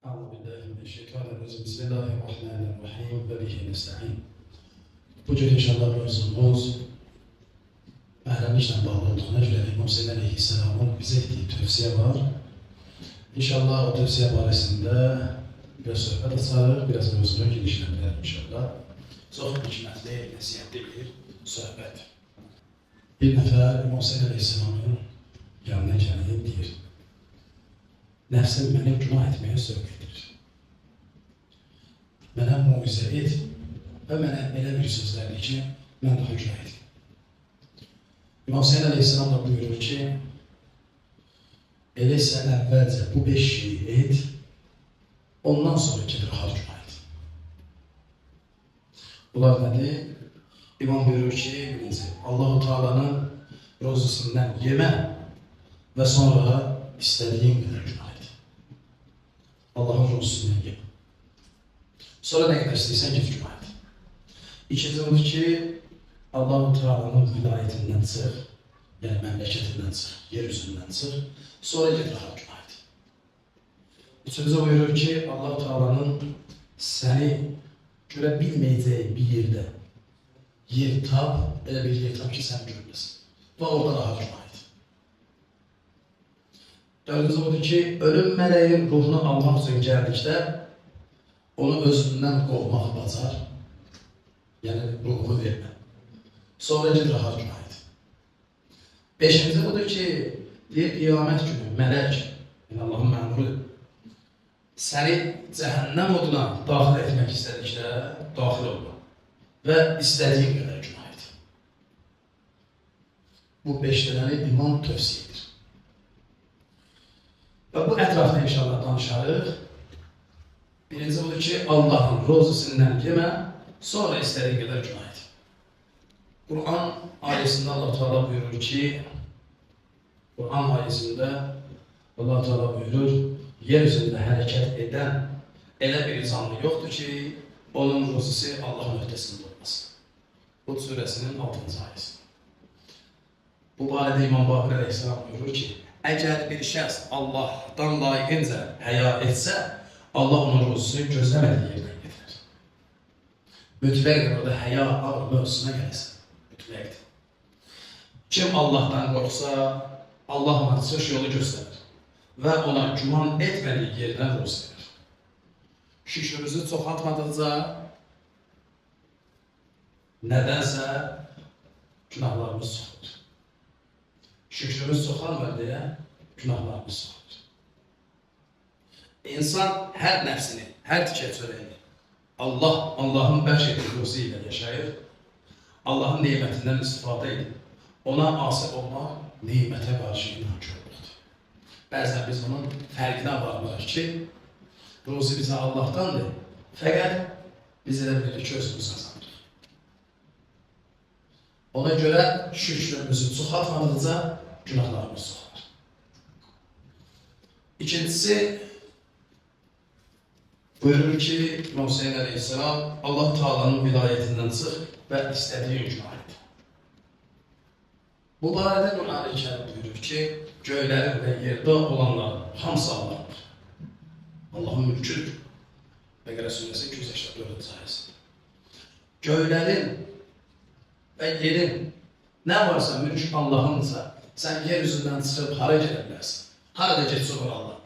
أعوذ بالله من الشيطان الرجيم بسم الله الرحمن الرحيم وبه نستعين. Bugün inşallah mövzumuz Məhrəmliklə bağlı olduğuna görə İmam Hüseyin Əleyhisselamın bizə etdiyi tövsiyə var. İnşallah o tövsiyə barəsində biraz söhbət açarıq, biraz mövzunu genişləndirək inşallah. Çox hikmətli, nəsihətli bir söhbət. Bir nəfər İmam Hüseyin Əleyhisselamın yanına gəlib deyir: Nəfsim məni günah etməyə sövq edir. Mənə muizə et və mənə elə bir sözlərdir ki, mən daha günah edim. İmam Hüseyin Əleyhisselam da buyurur ki, elə sən əvvəlcə bu 5 şeyi et, ondan sonra ki, rahat günah et. Bunlar nədir? İmam buyurur ki, birinci, Allah-u Teala'nın rozusundan yemə və sonra istədiyin qədər günah et. Allah'ın rozusundan yem. Sonra nə qədər istəyirsən git günah et. İkinci odur ki, Allah-u Teala'nın vilayetindən çıx, yəni məmləkətindən çıx, yeryüzündən çıx, sonra git rahat günah et. Üçüncü buyurur ki, Allah-u Teala'nın səni görə bilməyəcəyi bir yerdə yer tap, elə bir yer tap ki, sən görməsin və orada rahat günah et. Dördüncü odur ki, ölüm mələyin ruhunu almaq üçün gəldikdə onu özündən qovmaq bacar, yəni ruhunu vermə. Sonra git rahat günah et. Beşinci odur ki, deyir, qiyamət günü mələk, yəni Allahın məmuru, səni cəhənnəm oduna daxil etmək istədikdə daxil olma və istədiyin qədər günah et. Bu 5 dənəni imam tövsiyə edir. Və bu ətrafda inşallah danışarıq. Birinci odur ki, Allah'ın rozusundan yemə, sonra istədiyin qədər günah et. Kur'an ayəsində Allah Teala buyurur ki, Kur'an ayəsində Allah Teala buyurur, yeryüzündə hərəkət edən elə bir canlı yoxdur ki, onun rozusu Allah'ın öhdəsində olmasın. Hud surəsinin 6-cı ayəsi. Bu barədə İmam Baqir Əleyhisselam buyurur ki, əgər bir şəxs Allah'tan layiqincə həya etsə, Allah onun rozusunu gözləmədiyi yerdən getirir. Mütləqdir orada həya ağır mövzusuna gələsin. Mütləqdir. Kim Allah'tan qorxsa, Allah ona çıxış yolu göstərir və ona güman etmədiyi yerdən roz verir. Şüşürüzü çoxaltmadıqca nədənsə günahlarımız çoxdur. Şükrümüz çoxalmır deyə günahlarımız çoxdur. İnsan hər nəfsini, hər tikə çörəyini Allah'ın bəxş etdiyi rozu ilə yaşayır. Allah'ın nemətindən istifadə edib. Ona asib olmaq nemətə qarşı inankörlükdür. Bəzən biz bunun fərqinə varmırıq ki, rozu bizə Allah'tandır, fəqət biz elə bilirik ki, özümüz qazanırıq. Ona görə şükrümüzü çoxaltmadıqca günahlarımız çoxalır. İkincisi, buyurur ki, İmam Hüseyin Əleyhisselam, Allah Teala'nın vilayetindən çıx və istədiyin günah et. Bu barədə Qur'an-ı Kərim buyurur ki, göylərin və yerdə olanların hamısı Allah'dır. Allah'ın mülküdür. Bəqərə surəsi 284-cü ayəsi. Göylərin və yerin nə varsa mülk Allah'ınsa, sən yeryüzündən çıxıb hara gedə bilərsən? Harada getsə olur Allah.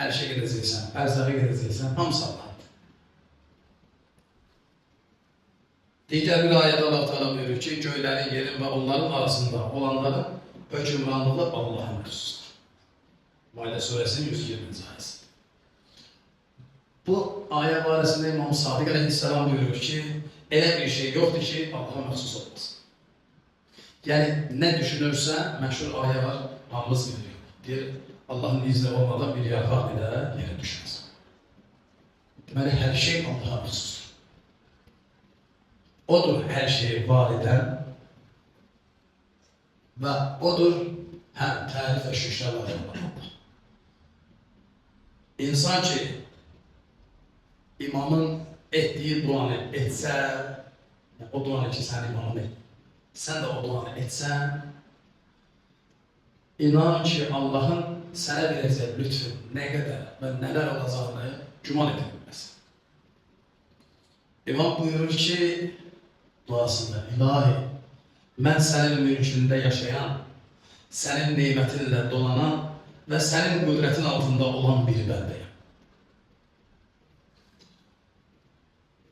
Ərşə gedəcəksən, ərzağa gedəcəksən, hamısı Allah'dır. Digər bir ayədə Allah Teala buyurur ki, göylərin, yerin və onların arasında olanların hökümranlığı Allah'a məxsusdur. Maidə surəsinin 120-ci ayəsi. Bu ayə barəsində İmam Sadiq Əleyhisselam buyurur ki, elə bir şey yoxdur ki, Allah'a məxsus olmasın. Yəni, nə düşünürsən, məşhur ayə var, hamımız bilirik. Deyir, Allah'ın izni olmadan bir yarğaq belə yerə düşməz. Deməli, hər şey Allah'a məxsusdur. Odur hər şeyi var edən və odur həm tərif və şükrə layiq olan Allah. İnsan ki, imamın etdiyi duanı etsə, o duanı ki, sən imamın et, sən də o duanı etsən, inan ki, Allah'ın sənə verəcək lütfün nə qədər və nələr olacağını güman edə bilməsin. İmam buyurur ki, duasında, İlahi, mən sənin mülkündə yaşayan, sənin neymətinlə dolanan və sənin qüdrətin altında olan bir bəndəyəm.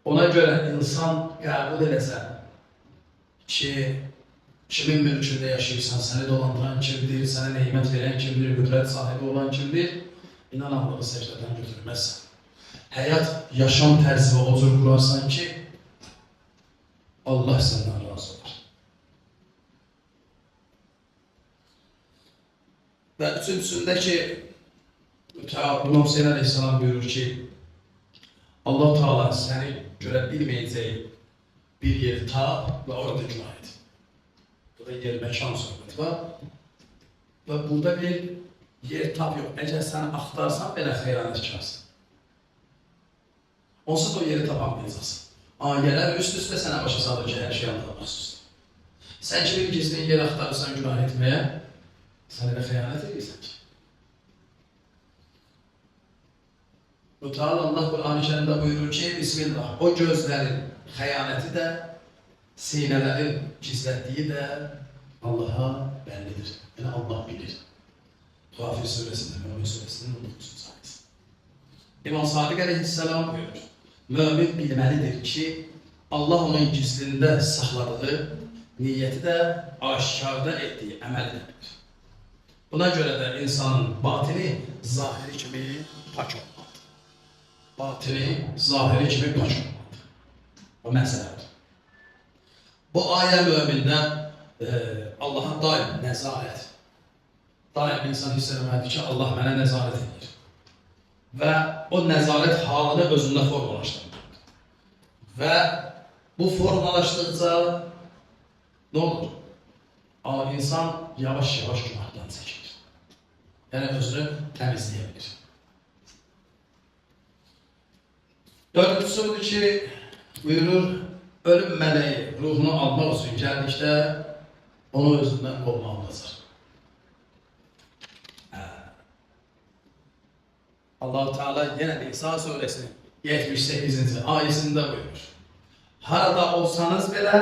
Ona görə insan qəbul eləsə ki, kimin mülkündə yaşayırsan, səni dolandıran kimdir, sənə neymət verən kimdir, qüdrət sahibi olan kimdir, inan Allahı səcdədən götürməzsən. Həyat, yaşam tərzi o cür qurarsan ki, Allah səndən razı olar. Və üçüncüsündə ki, İmam Hüseyin Aleyhisselam buyurur ki, Allah Teala səni görə bilməyəcək bir yeri tap və orada günah et. Burada yer, məkan söhbəti var. Və burada bir yer tap yox. Əgər səni axtarsan, belə xəyanətkarsın. Onsuz da o yeri tapamayacaqsın. Ayələr üst-üstə sənə başa salır ki, hər şey Allah'a məxsusdur. Sən ki, bir gizlin yer axtarırsan günah etməyə, sən elə xəyanət edirsən ki. Allah Qur'an-ı Kərimdə buyurur ki, Bismillah, o gözlərin xəyanəti də, sinələrin gizlətdiyi də Allah'a bəllidir. Yəni Allah bilir. Gafir surəsində, Mömin surəsində 19-cu ayəsi. İmam Sadiq Əleyhisselam buyurur, mömin bilməlidir ki, Allah onun gizlində saxladığı, niyyəti də aşkarda etdiyi əməli də bilir. Buna görə də insanın batini zahiri kimi pak olmalıdır. Batini zahiri kimi pak olmalıdır. O məsələdir. Bu ayə mömində Allah'a daim nəzarət. Daim insan hiss eləməlidir ki, Allah mənə nəzarət edir. Və o nəzarət halını özündə formalaşdırır. Və bu formalaşdıqca nə olur? Amma insan yavaş-yavaş günahdan çəkilir. Yəni özünü təmizləyə bilir. Dördüncüsü budur ki, buyurur, ölüm mələyi ruhunu almaq üçün gəldikdə onu özündən qovmaqdadır. Allah-u Teala yenə Nisa suresinin 78-ci ayəsində buyurur. Harada olsanız belə,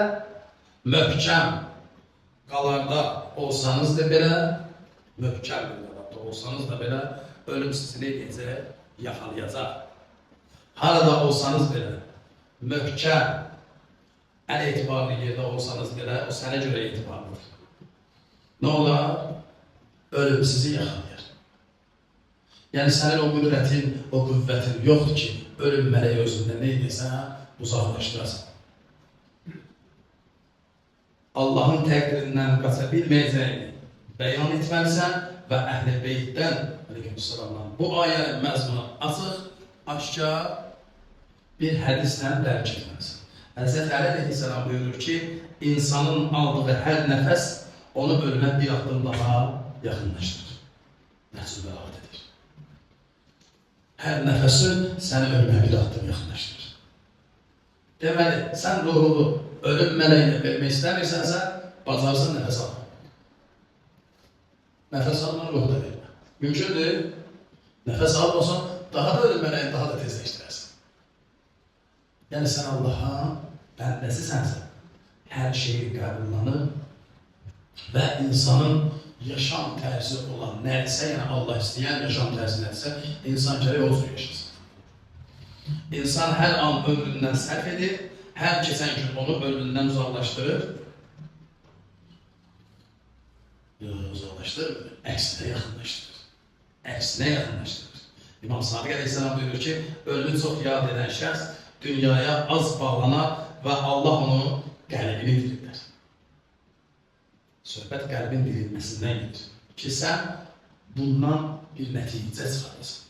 möhkəm qalarda olsanız da belə, möhkəm qalarda olsanız da belə, ölüm sizi necə yaxalayacaq. Harada olsanız belə, möhkəm, ən etibarlı yerdə olsanız belə, o sənə görə etibarlıdır. Nə olar? Ölüm sizi yaxalayar. Yəni sənin o qüdrətin, o qüvvətin yoxdur ki, ölüm mələyi özündə nə edirsən, uzaqlaşdırasın. Allahın təqdirindən qaça bilməyəcəyini bəyan etməlisən və Əhl-i Beytdən, əleyhissalamdan, bu ayənin məzmunu açıq, aşkar bir hədislə dərk etməlisən. Həzrət Əli əleyhissalam buyurur ki, insanın aldığı hər nəfəs onu ölümə bir addım daha yaxınlaşdırır. Nəhsü bəlaət edir. Hər nəfəsin səni ölümə bir addım yaxınlaşdırır. Deməli, sən ruhunu ölüm mələyinə vermək istəmirsənsə, bacarsan nəfəs alma. Nəfəs alma, ruh da vermə. Mümkündür, nəfəs almasan, daha da ölüm mələyini daha da tezləşdirərsən. Yəni, sən Allah'a bəndəsisənsə, hər şeyi qəbullanır və insanın yaşam tərzi olan nədirsə, yəni Allah istəyən yaşam tərzi nədirsə, insan gərək o cür yaşasın. İnsan hər an ömründən sərf edir, hər keçən gün onu ölümündən uzaqlaşdırır. Uzaqlaşdırır, əksinə yaxınlaşdırır. Əksinə yaxınlaşdırır. İmam Sadiq Əleyhisselam buyurur ki, ölümü çox yad edən şəxs dünyaya az bağlanar və Allah onu qəlbini dirildir. Söhbət qəlbin dirilməsindən gedir. Ki, sən bundan bir nəticə çıxarırsın.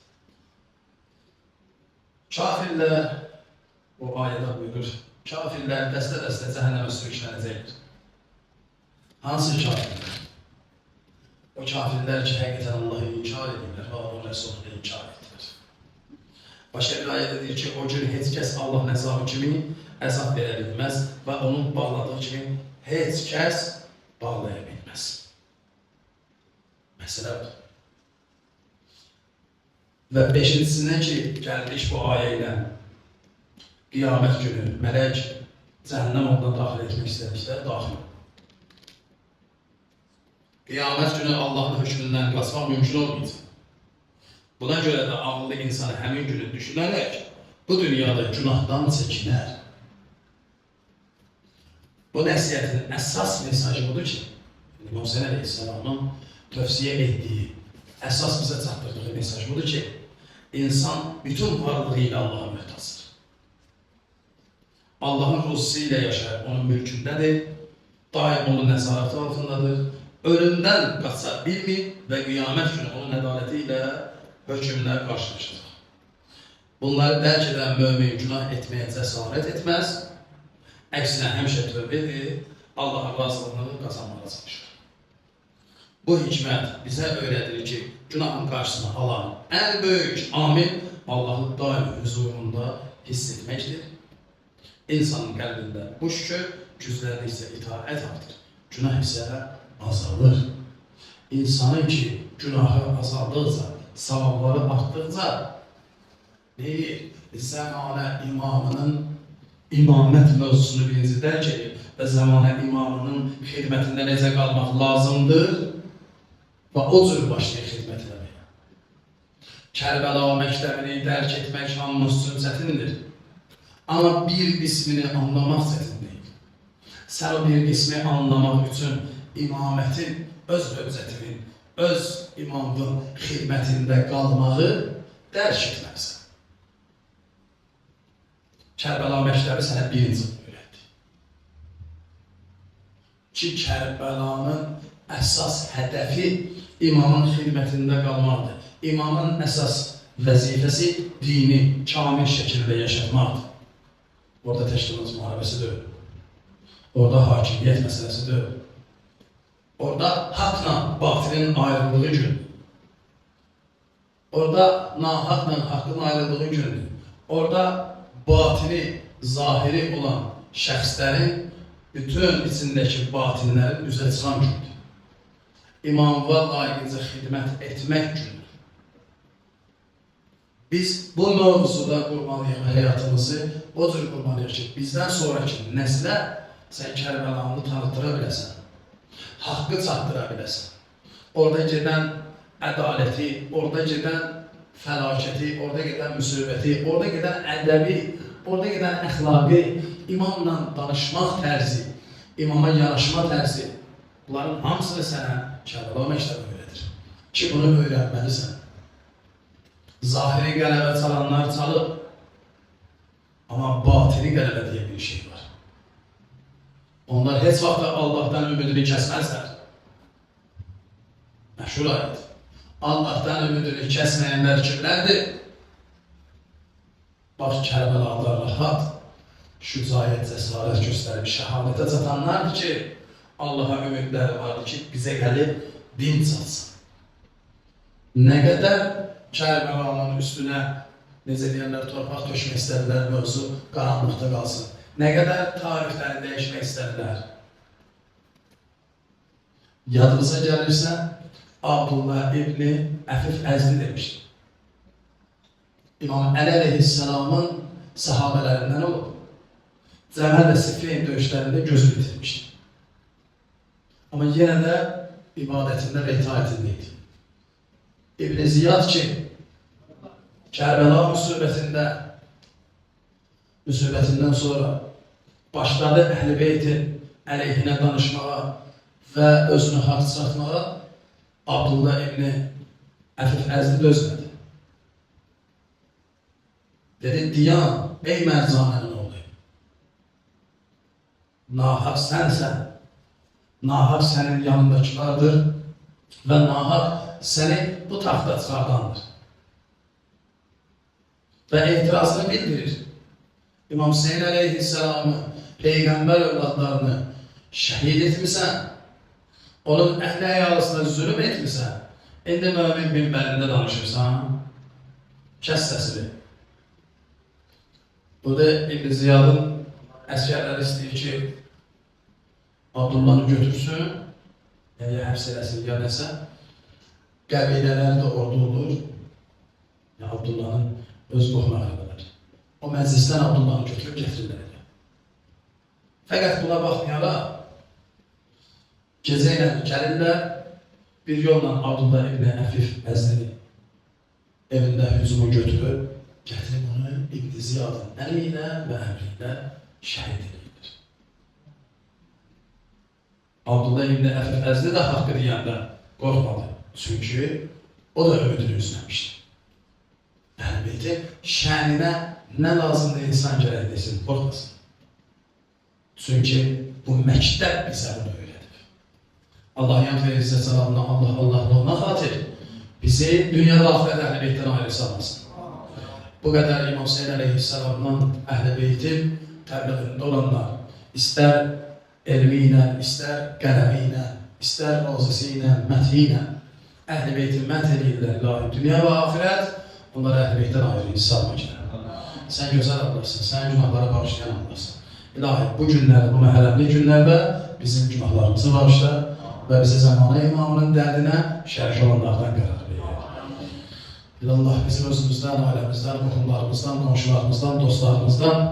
Kafirlər, o ayədə buyurur, kafirlər dəstə-dəstə cəhənnəmə sürüklənəcəkdir. Hansı kafirlər? O kafirlər ki, həqiqətən Allah'ı inkar edirlər və onun Rəsulunu inkar edirlər. Başqa bir ayədə deyir ki, o gün heç kəs Allah nəzabı kimi əzab verə bilməz və onun bağladığı kimi heç kəs bağlaya bilməz. Məsələ budur. Və beşincisindən ki, gəldik bu ayə ilə qiyamət günü mələk cəhənnəm ondan daxil etmək istədikdə daxil. Qiyamət günü Allahın hökmündən qaçmaq mümkün olmayacaq. Buna görə də ağıllı insan həmin günü düşünərək bu dünyada günahdan çəkinər. Bu nəsiyyətin əsas mesajı budur ki, İmam Hüseyin əleyhissalamın tövsiyə etdiyi, əsas bizə çatdırdığı mesaj budur ki, insan bütün varlığı ilə Allah'a möhtacdır. Allahın ruzusu ilə yaşayır, onun mülkündədir, daim onun nəzarəti altındadır, ölümdən qaça bilmir və qiyamət günü onun ədaləti ilə hökmlər qarşılaşacaq. Bunları dərk edən mömin günah etməyə cəsarət etməz, əksinə həmişə tövbə edir, Allahın razılığını qazanmağa çalışır. Bu hikmət bizə öyrədir ki, günahın qarşısını alan ən böyük amil Allahın daim huzurunda hiss etməkdir. İnsanın qəlbində bu şükür güclərdikcə itaət artır, günah isə azalır. İnsanın ki, günahı azaldıqca, savabları artdıqca deyir, zəmanə imamının imamət mövzusunu birinci dərk edir və zəmanə imamının xidmətində necə qalmaq lazımdır və o cür başlayır xidmət eləməyə. Kərbəla məktəbini dərk etmək hamımız üçün çətindir. Amma bir qismini anlamaq çətin deyil. Sən o bir qismi anlamaq üçün imamətin öz hövzətinin, öz imamlığın xidmətində qalmağı dərk etməlisən. Kərbəla məktəbi sənə birinci öyrətdi. Ki, Kərbəlanın əsas hədəfi imamın xidmətində qalmaqdır. İmamın əsas vəzifəsi dini kamil şəkildə yaşatmaqdır. Orada təşkilat müharibəsi deyil. Orada hakimiyyət məsələsi deyil. Orada haqla batilin ayrıldığı gündür. Orada nahaqla haqqın ayrıldığı gündür. Orada batini, zahiri olan şəxslərin bütün içindəki batinlərin üzə çıxan gündür. İmamlığa layiqincə xidmət etmək gündür. Biz bu mövzuda qurmalıyıq həyatımızı, o cür qurmalıyıq ki, bizdən sonraki nəslə sən Kərbəlanı tanıtıra biləsən, haqqı çatdıra biləsən. Orada gedən ədaləti, orada gedən fəlakəti, orada gedən müsibəti, orada gedən ədəbi, orada gedən əxlaqi, imamla danışmaq tərzi, imama yanaşma tərzi, bunların hamısını sənə Kərbəla məktəbi öyrədir. Ki, bunu öyrənməlisən. Zahiri qələbə çalanlar çalıb, amma batini qələbə deyə bir şey var. Onlar heç vaxt Allahdan ümidini kəsməzlər. Məşhur ayət. Allahdan ümidini kəsməyənlər kimlərdir? Bax, Kərbəlada rahat, şücaət, cəsarət göstərib, şəhadətə çatanlardır ki, Allaha ümidləri vardır ki, bizə gəlib din çalsın. Nə qədər Kərbəlanın üstünə, necə deyərlər, torpaq tökmək istədilər, mövzu qaranlıqda qalsın. Nə qədər tarixləri dəyişmək istədilər. Yadımıza gəlirsə, Abdullah ibn Əfif Əzli demişdi. İmam Əli əleyhissalamın sahabələrindən olub. Cəməl və Siffin döyüşlərində gözü bitirmişdi. Amma yenə də ibadətində və itaətində idi. İbn Ziyad ki, Kərbəla müsibətindən sonra başladı Əhl-i Beytin əleyhinə danışmağa və özünü haqq çıxartmağa, Abdullah ibn Əfif Əzli dözmədi. Dedi, diyan, ey mərcanənin oğlu, nahaq sənsən, nahaq sənin yanındakilardır və nahaq səni bu taxta çıxardandır. Və etirazını bildirir. İmam Hüseyin əleyhissalamı, Peyğəmbər övladlarını şəhid etmirsən, onun əhli əyalısına zülüm etmirsən, indi mömin minbərində danışırsan, kəs səsini. Burada İbn Ziyadın əskərləri istəyir ki, Abdullah'ı götürsün, yəni həbs eləsin ya nəsə, qəbilələri də orada olur. Yəni Abdullahın öz qohum əqrəbələri. O məclisdən Abdullahı götürüb gətirirlər. Fəqət buna baxmayaraq, gecə ilə gəlirlər, bir yolla Abdullah ibn Əfif Əzdəni evində hücumu götürüb, gətirib onu İbn Ziyadın əli ilə və əmri ilə şəhid edirlər. Abdullah ibn Əfif Əzdi də haqqı deyəndə qorxmadı. Çünki o da ümidini üzləmişdi. Əhl-i şəninə nə lazımdır insan gərək desin, qorxmasın. Çünki bu məktəb bizə bunu öyrədir. Allah yanı və İzzət salamına, Allah'ına xatir bizi dünyada axirət Əhl-i Beytdən ayrı salmasın. Bu qədər İmam Hüseyin əleyhissalamdan Əhl-i Beytin təbliğində olanlar, istər elmi ilə, istər qələmi ilə, istər razısı ilə, məthi ilə Əhl-i Beytin məth edirlər, ilahi dünya və axirət, onlar Əhl-i Beytdən ayrı salma ki. Sən gözəl Allahsın, sən günahlara bağışlayan Allahsın. İlahi, bu günlərdə, bu məhərrəmli günlərdə bizim günahlarımızı bağışla və bizi zamanı imamının dərdinə şərik olanlardan qərar verir. İlallah bizim özümüzdən, ailəmizdən, qohumlarımızdan, qonşularımızdan, dostlarımızdan,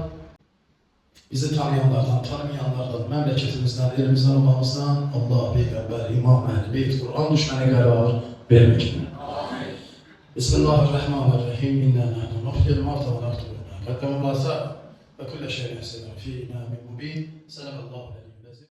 bizi tanıyanlardan, tanımayanlardan, məmləketimizdən, elimizdən olmamızdan Allah, Peyğəmbər, İmam, Əhl-i Beyt, Qur'an düşməni qərar vermək. Bismillahirrahmanirrahim. İnnə nəhnu nuhyil mavtə və nəktubu mə qəddəmə və kulle şeyin hesabı fi imam mubin. Selamun aleykum.